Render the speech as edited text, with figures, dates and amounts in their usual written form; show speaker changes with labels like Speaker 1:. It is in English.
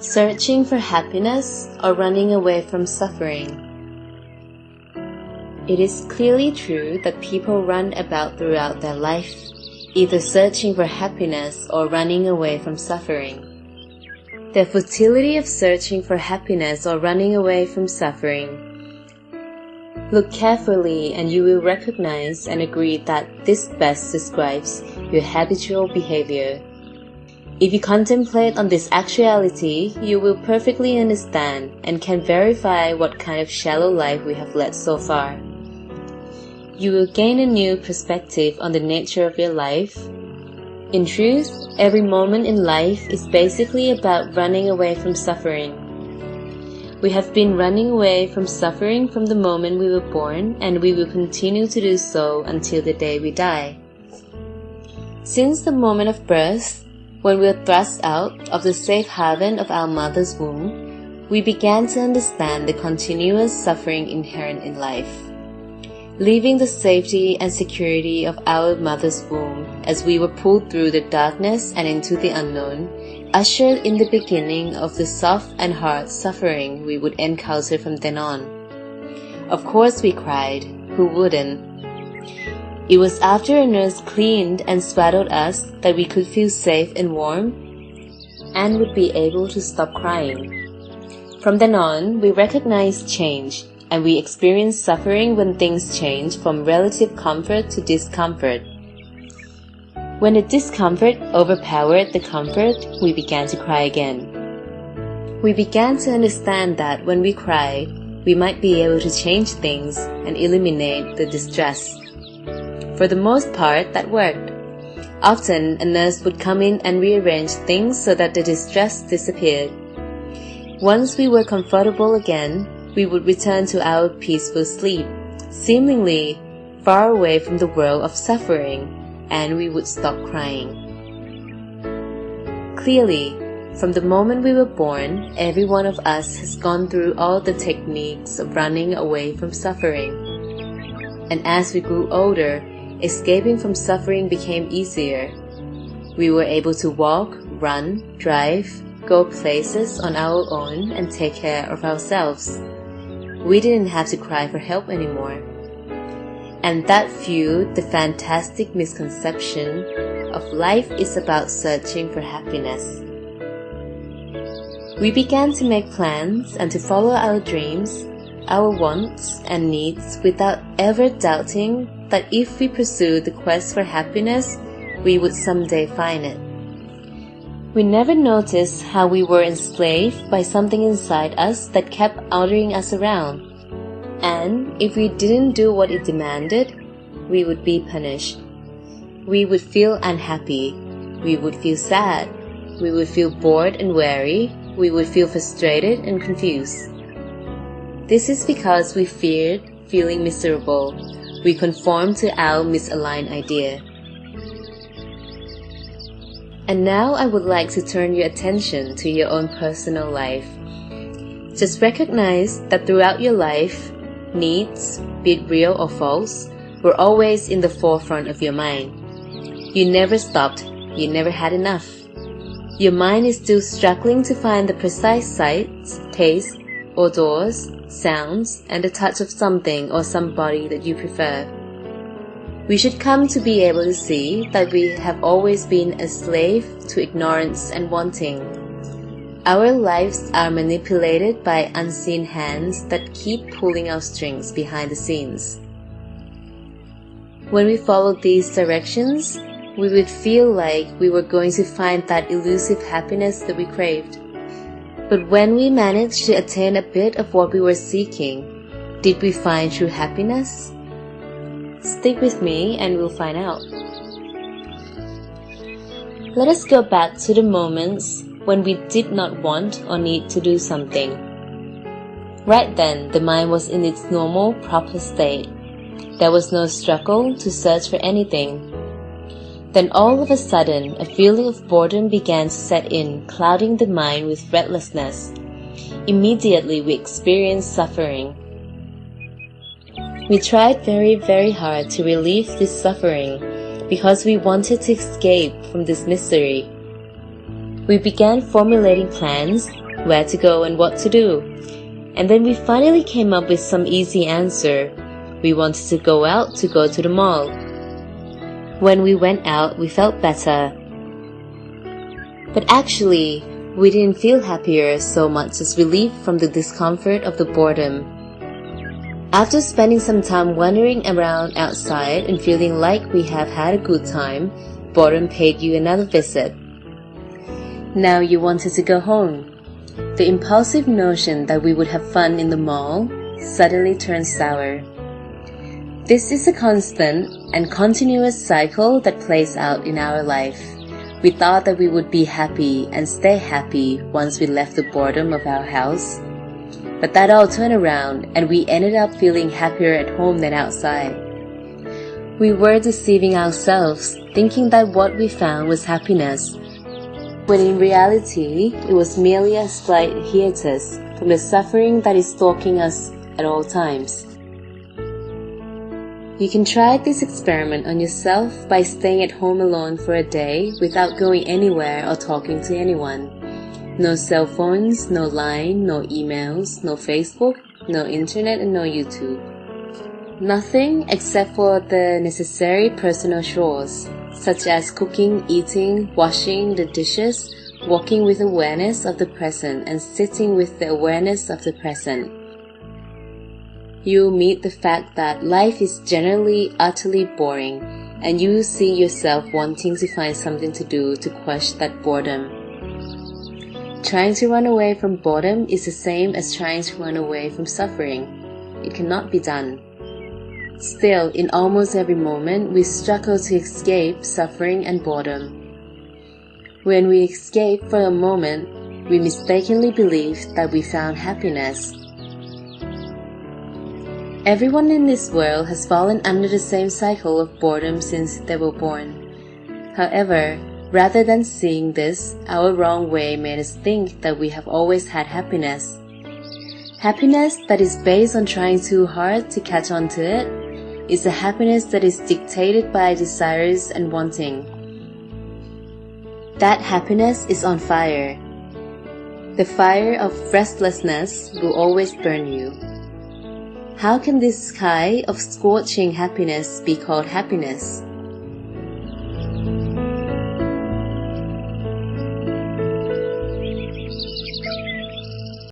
Speaker 1: Searching for happiness or running away from suffering? It is clearly true that people run about throughout their life, either searching for happiness or running away from suffering. The futility of searching for happiness or running away from suffering. Look carefully and you will recognize and agree that this best describes your habitual behavior. If you contemplate on this actuality, you will perfectly understand and can verify what kind of shallow life we have led so far. You will gain a new perspective on the nature of your life. In truth, every moment in life is basically about running away from suffering. We have been running away from suffering from the moment we were born, and we will continue to do so until the day we die. Since the moment of birth, when we were thrust out of the safe haven of our mother's womb, we began to understand the continuous suffering inherent in life. Leaving the safety and security of our mother's womb as we were pulled through the darkness and into the unknown, ushered in the beginning of the soft and hard suffering we would encounter from then on. Of course we cried, who wouldn't? It was after a nurse cleaned and swaddled us that we could feel safe and warm and would be able to stop crying. From then on, we recognized change, and we experienced suffering when things changed from relative comfort to discomfort. When the discomfort overpowered the comfort, we began to cry again. We began to understand that when we cried, we might be able to change things and eliminate the distress. For the most part, that worked. Often, a nurse would come in and rearrange things so that the distress disappeared. Once we were comfortable again, we would return to our peaceful sleep, seemingly far away from the world of suffering, and we would stop crying. Clearly, from the moment we were born, every one of us has gone through all the techniques of running away from suffering. And as we grew older, escaping from suffering became easier. We were able to walk, run, drive, go places on our own and take care of ourselves. We didn't have to cry for help anymore. And that fueled the fantastic misconception of life is about searching for happiness. We began to make plans and to follow our dreams, our wants and needs without ever doubting that if we pursued the quest for happiness, we would someday find it. We never noticed how we were enslaved by something inside us that kept ordering us around. And if we didn't do what it demanded, we would be punished. We would feel unhappy. We would feel sad. We would feel bored and weary. We would feel frustrated and confused. This is because we feared feeling miserable. We conformed to our misaligned idea. And now I would like to turn your attention to your own personal life. Just recognize that throughout your life, needs, be it real or false, were always in the forefront of your mind. You never stopped. You never had enough. Your mind is still struggling to find the precise sights, tastes, odors, sounds, and the touch of something or somebody that you prefer. We should come to be able to see that we have always been a slave to ignorance and wanting. Our lives are manipulated by unseen hands that keep pulling our strings behind the scenes. When we followed these directions, we would feel like we were going to find that elusive happiness that we craved. But when we managed to attain a bit of what we were seeking, did we find true happiness? Stick with me and we'll find out. Let us go back to the moments when we did not want or need to do something. Right then, the mind was in its normal, proper state. There was no struggle to search for anything. Then all of a sudden, a feeling of boredom began to set in, clouding the mind with restlessness. Immediately, we experienced suffering. We tried very, very hard to relieve this suffering because we wanted to escape from this misery. We began formulating plans where to go and what to do. And then we finally came up with some easy answer. We wanted to go out to go to the mall. When we went out, we felt better. But actually, we didn't feel happier so much as relief from the discomfort of the boredom. After spending some time wandering around outside and feeling like we have had a good time, boredom paid you another visit. Now you wanted to go home. The impulsive notion that we would have fun in the mall suddenly turned sour. This is a constant and continuous cycle that plays out in our life. We thought that we would be happy and stay happy once we left the boredom of our house. But that all turned around and we ended up feeling happier at home than outside. We were deceiving ourselves, thinking that what we found was happiness, when in reality it was merely a slight hiatus from the suffering that is stalking us at all times. You can try this experiment on yourself by staying at home alone for a day without going anywhere or talking to anyone. No cell phones, no Line, no emails, no Facebook, no internet and no YouTube. Nothing except for the necessary personal chores, such as cooking, eating, washing the dishes, walking with awareness of the present and sitting with the awareness of the present. You'll meet the fact that life is generally utterly boring, and you see yourself wanting to find something to do to quash that boredom. Trying to run away from boredom is the same as trying to run away from suffering. It cannot be done. Still, in almost every moment, we struggle to escape suffering and boredom. When we escape for a moment, we mistakenly believe that we found happiness. Everyone in this world has fallen under the same cycle of boredom since they were born. However, rather than seeing this, our wrong way made us think that we have always had happiness. Happiness that is based on trying too hard to catch on to it is a happiness that is dictated by desires and wanting. That happiness is on fire. The fire of restlessness will always burn you. How can this sky of scorching happiness be called happiness?